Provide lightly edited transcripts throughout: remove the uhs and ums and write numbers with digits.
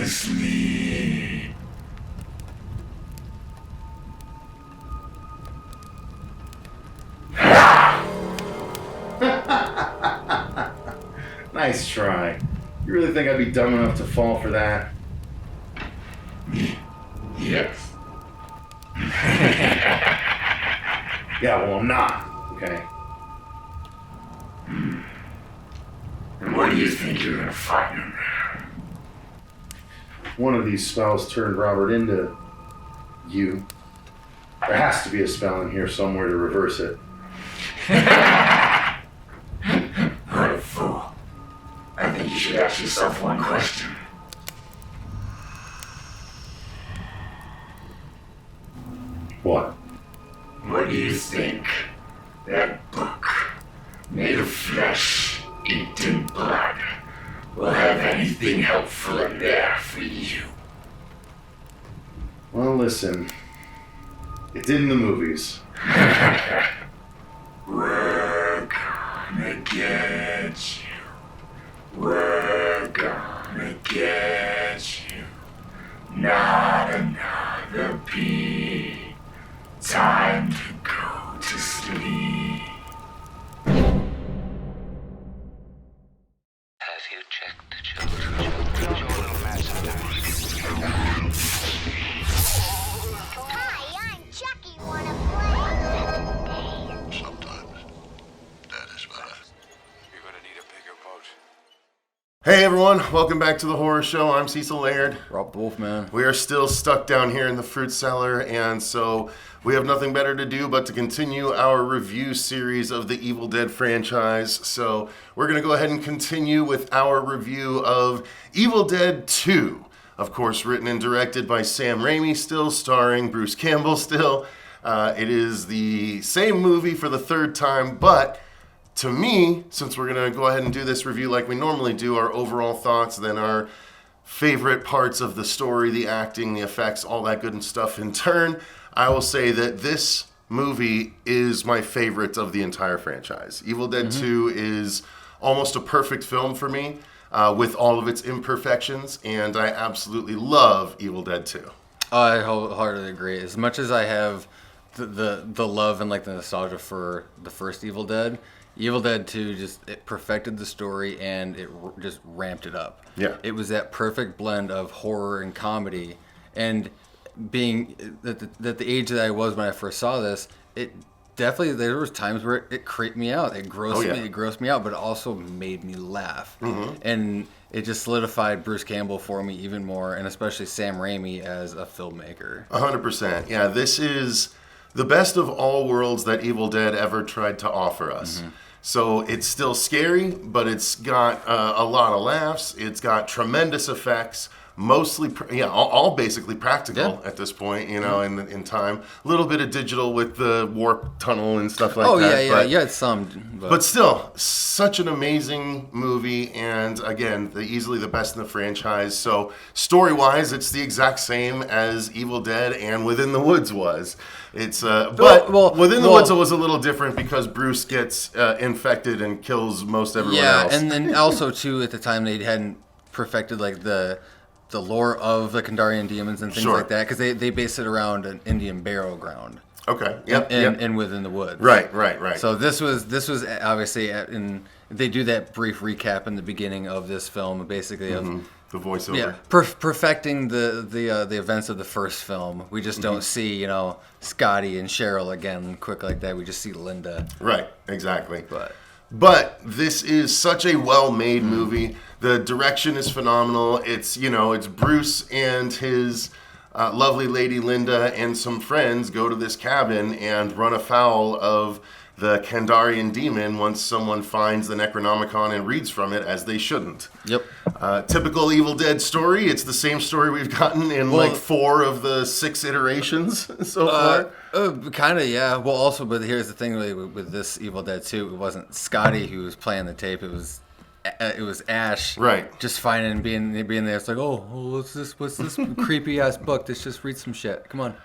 sleep. Nice try. You really think I'd be dumb enough to fall for that? Yes. Yeah, well, I'm not, okay? And what do you think you're gonna find in there? One of these spells turned Robert into you. There has to be a spell in here somewhere to reverse it. What a fool. I think you should ask yourself one question. What? What do you think that book, made of flesh, inked in blood, will have anything helpful in there for you? Well, listen. It did in the movies. We're gonna get you. We're gonna get you. Not another beat. Time to go to sleep. Have you checked the children? Hi, I'm Chucky. Wanna play? Sometimes that is better. You're gonna need a bigger boat. Hey everyone, welcome back to the horror show. I'm Cecil Laird. Rob the Wolfman. We are still stuck down here in the fruit cellar, and so we have nothing better to do but to continue our review series of the Evil Dead franchise. So we're going to go ahead and continue with our review of Evil Dead 2. Of course, written and directed by Sam Raimi still, starring Bruce Campbell still. It is the same movie for the third time, but to me, since we're going to go ahead and do this review like we normally do, our overall thoughts, then our favorite parts of the story, the acting, the effects, all that good stuff in turn, I will say that this movie is my favorite of the entire franchise. Evil Dead 2 is almost a perfect film for me, with all of its imperfections, and I absolutely love Evil Dead 2. I wholeheartedly agree. As much as I have the love and like the nostalgia for the first Evil Dead 2 it perfected the story and it just ramped it up. Yeah. It was that perfect blend of horror and comedy, and being at the age that I was when I first saw this, it definitely, there was times where it creeped me out. It grossed me out, but it also made me laugh. And it just solidified Bruce Campbell for me even more, and especially Sam Raimi as a filmmaker. 100%. Yeah, this is the best of all worlds that Evil Dead ever tried to offer us. So it's still scary, but it's got a lot of laughs. It's got tremendous effects. Mostly, all basically practical at this point, in time. A little bit of digital with the warp tunnel and stuff like that. It's some. But still, such an amazing movie, and again, easily the best in the franchise. So story-wise, it's the exact same as Evil Dead and Within the Woods was. It's Within the Woods was a little different because Bruce gets infected and kills most everyone else. Yeah, and then also too, at the time they hadn't perfected like the lore of the Kandarian demons and things like that, because they base it around an Indian burial ground. Okay. And Within the Woods. Right. So this was obviously they do that brief recap in the beginning of this film, basically of the voiceover. Yeah, perfecting the events of the first film. We just don't see Scotty and Cheryl again quick like that. We just see Linda. Right. Exactly. But this is such a well-made movie. The direction is phenomenal. It's Bruce and his lovely lady Linda and some friends go to this cabin and run afoul of the Kandarian demon once someone finds the Necronomicon and reads from it, as they shouldn't. Yep. Typical Evil Dead story. It's the same story we've gotten in 4 of the 6 iterations so far. Kind of, yeah. Well, also, but here's the thing with this Evil Dead 2, it wasn't Scotty who was playing the tape. It was Ash, right? Just finding and being there. It's like, what's this creepy ass book? Let's just read some shit. Come on.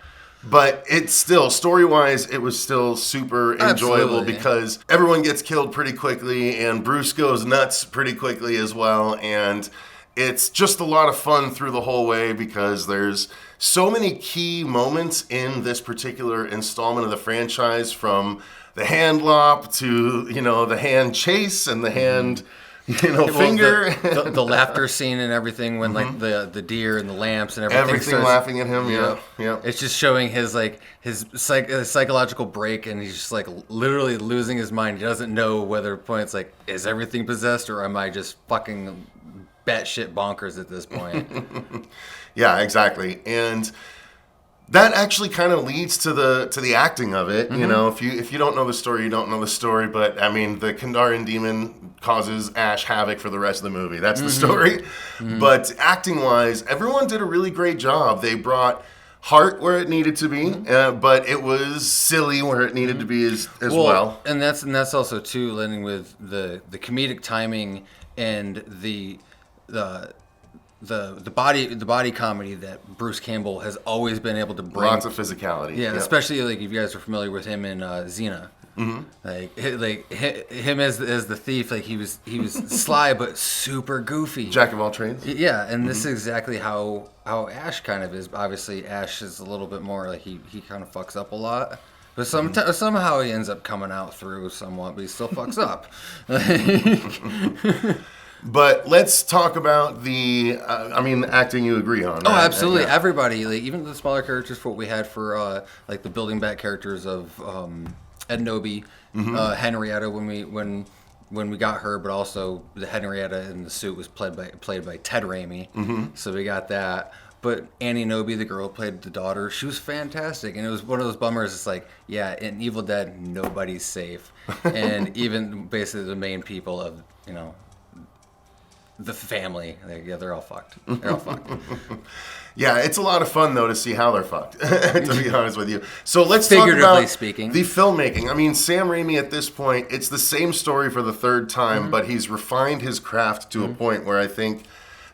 But it's still, story-wise, it was still super enjoyable because everyone gets killed pretty quickly and Bruce goes nuts pretty quickly as well. And it's just a lot of fun through the whole way because there's so many key moments in this particular installment of the franchise, from the hand lop to, the hand chase and the hand, finger. The laughter scene and everything when like the deer and the lamps and everything starts, laughing at him. Yeah. It's just showing his psychological break, and he's just like literally losing his mind. He doesn't know whether it's like, is everything possessed or am I just fucking batshit bonkers at this point? Yeah, exactly. And that actually kind of leads to the acting of it. If you don't know the story, you don't know the story. But I mean, the Kandarian demon causes Ash havoc for the rest of the movie. That's the story. But acting wise, everyone did a really great job. They brought heart where it needed to be, but it was silly where it needed to be as well. And that's also too landing with the comedic timing and the body comedy that Bruce Campbell has always been able to bring. Lots of physicality. Yeah, especially like if you guys are familiar with him in Xena. Like him as the thief, like he was sly but super goofy. Jack of all trades. Yeah, and this is exactly how Ash kind of is. Obviously, Ash is a little bit more like he kind of fucks up a lot. But somehow he ends up coming out through somewhat, but he still fucks up. But let's talk about the acting you agree on. Oh, right? absolutely. Yeah. Everybody, like even the smaller characters, for what we had for like the building back characters of Ed Noby, Henrietta when we got her, but also the Henrietta in the suit was played by Ted Raimi. So we got that. But Annie Noby, the girl who played the daughter, she was fantastic. And it was one of those bummers. It's like, yeah, in Evil Dead, nobody's safe. And even basically the main people of, the family, they're all fucked. They're all fucked. Yeah, it's a lot of fun, though, to see how they're fucked, to be honest with you. So let's talk about speaking. The filmmaking. I mean, Sam Raimi, at this point, it's the same story for the third time, but he's refined his craft to a point where I think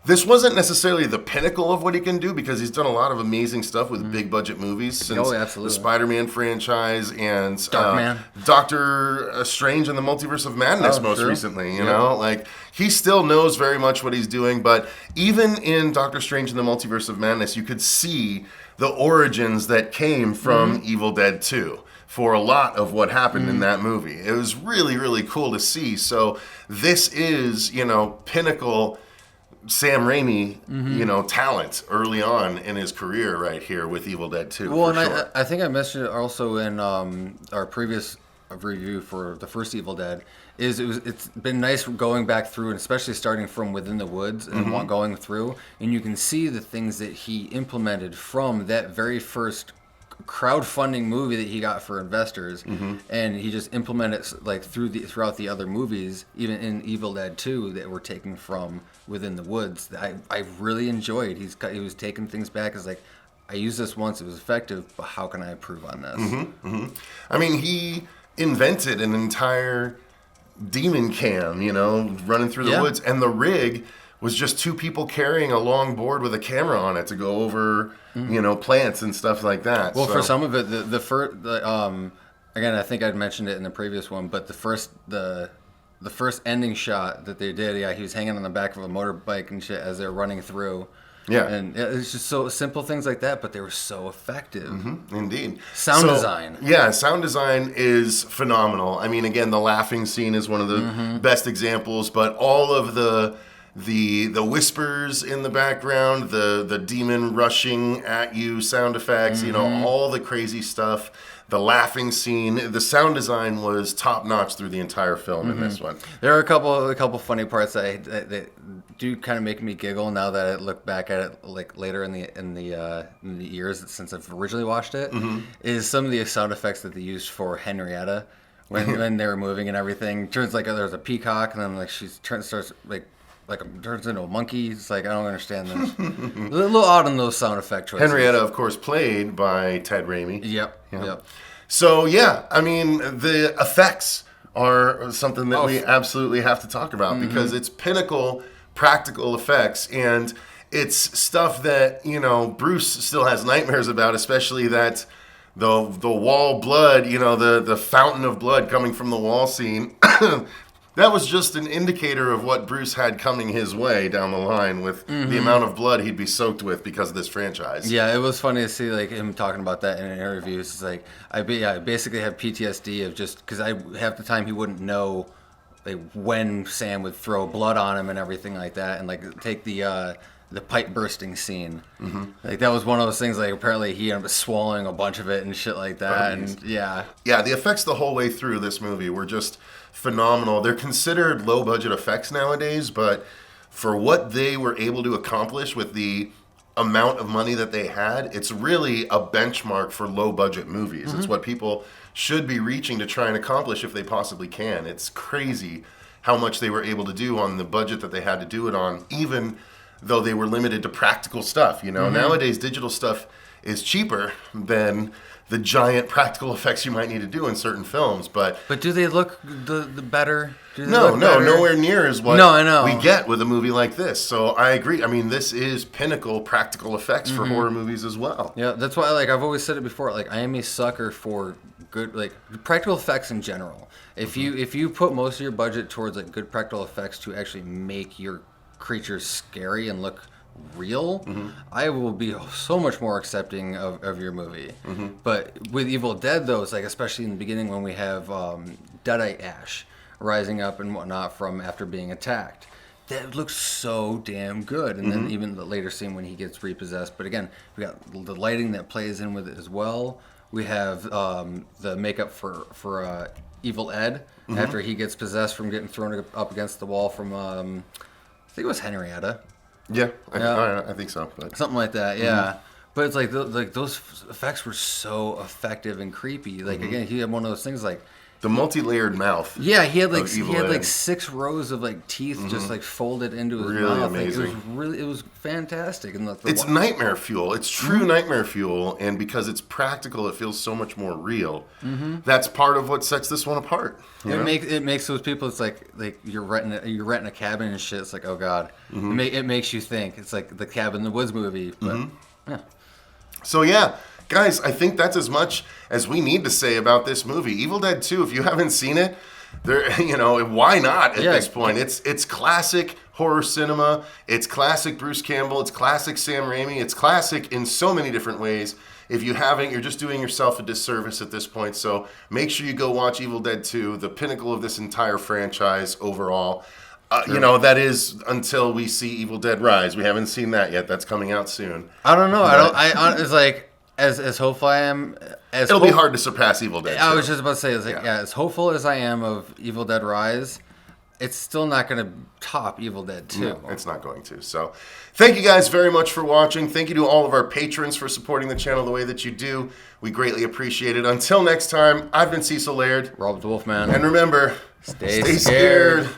this wasn't necessarily the pinnacle of what he can do, because he's done a lot of amazing stuff with big budget movies since the Spider-Man franchise and Doctor Strange and the Multiverse of Madness recently. You know, like he still knows very much what he's doing. But even in Doctor Strange and the Multiverse of Madness, you could see the origins that came from Evil Dead 2. For a lot of what happened in that movie. It was really, really cool to see. So this is, pinnacle Sam Raimi, talent early on in his career right here with Evil Dead 2. Well, and I think I mentioned it also in our previous review for the first Evil Dead, it's been nice going back through, and especially starting from Within the Woods and going through, and you can see the things that he implemented from that very first crowdfunding movie that he got for investors, and he just implemented like throughout the other movies, even in Evil Dead 2, that were taken from Within the Woods. I really enjoyed. He was taking things back as like, I used this once, it was effective, but how can I improve on this? I mean, he invented an entire demon cam, running through the woods, and the rig was just two people carrying a long board with a camera on it to go over, plants and stuff like that. Well, for some of it, the first, again, I think I'd mentioned it in the previous one, but the first ending shot that they did, he was hanging on the back of a motorbike and shit as they're running through. Yeah. And it's just so simple things like that, but they were so effective. Indeed. Sound design. Yeah, sound design is phenomenal. I mean, again, the laughing scene is one of the best examples, but all of the whispers in the background, the demon rushing at you, sound effects, all the crazy stuff, the laughing scene, the sound design was top notch through the entire film in this one. There are a couple funny parts that do kind of make me giggle now that I look back at it like later in the years since I've originally watched it. Is some of the sound effects that they used for Henrietta when they were moving and everything. Turns like there's a peacock and then like starts turns into a monkey. It's like, I don't understand this. A little odd on those sound effect choices. Henrietta, of course, played by Ted Raimi. Yep. So, I mean, the effects are something that we absolutely have to talk about because it's pinnacle practical effects, and it's stuff that, Bruce still has nightmares about, especially that the wall blood, the fountain of blood coming from the wall scene. that was just an indicator of what Bruce had coming his way down the line with the amount of blood he'd be soaked with because of this franchise. Yeah, it was funny to see like him talking about that in an interview. It's like I basically have PTSD of just because half the time he wouldn't know like when Sam would throw blood on him and everything like that, and like take the pipe bursting scene. Like that was one of those things. Like apparently he ended up swallowing a bunch of it and shit like that. And yeah, the effects the whole way through this movie were just phenomenal. They're considered low budget effects nowadays, but for what they were able to accomplish with the amount of money that they had, it's really a benchmark for low budget movies. It's what people should be reaching to try and accomplish if they possibly can. It's crazy how much they were able to do on the budget that they had to do it on, even though they were limited to practical stuff. You know, nowadays digital stuff is cheaper than the giant practical effects you might need to do in certain films, but do they look the better? Nowhere near as what I know. we get with a movie like this. So I agree. I mean, this is pinnacle practical effects for horror movies as well. Yeah, that's why like I've always said it before. Like I am a sucker for good like practical effects in general. If you put most of your budget towards like good practical effects to actually make your creatures scary and look real, I will be so much more accepting of your movie. But with Evil Dead, though, it's like especially in the beginning when we have Deadite Ash rising up and whatnot from after being attacked, that looks so damn good. And then even the later scene when he gets repossessed. But again, we got the lighting that plays in with it as well. We have the makeup for Evil Ed after he gets possessed from getting thrown up against the wall from I think it was Henrietta. Yeah, I think so. But. Something like that, yeah. But it's like those effects were so effective and creepy. Like again, he had one of those things like the multi-layered mouth. Yeah, he had like 6 rows of like teeth just like folded into his mouth. Amazing. Like, it was fantastic. And it's nightmare fuel. It's true nightmare fuel, and because it's practical, it feels so much more real. That's part of what sets this one apart. It makes those people. It's like you're renting a cabin and shit. It's like, oh god, it makes you think. It's like the Cabin in the Woods movie. But yeah. So yeah. Guys, I think that's as much as we need to say about this movie. Evil Dead 2, if you haven't seen it, why not at this point? It's classic horror cinema. It's classic Bruce Campbell. It's classic Sam Raimi. It's classic in so many different ways. If you haven't, you're just doing yourself a disservice at this point. So make sure you go watch Evil Dead 2, the pinnacle of this entire franchise overall. That is until we see Evil Dead Rise. We haven't seen that yet. That's coming out soon. I don't know. It's like... As hopeful I am, it'll be hard to surpass Evil Dead. I was just about to say, as hopeful as I am of Evil Dead Rise, it's still not going to top Evil Dead 2. No, it's not going to. So, thank you guys very much for watching. Thank you to all of our patrons for supporting the channel the way that you do. We greatly appreciate it. Until next time, I've been Cecil Laird, Robert the Wolfman, and remember, stay scared.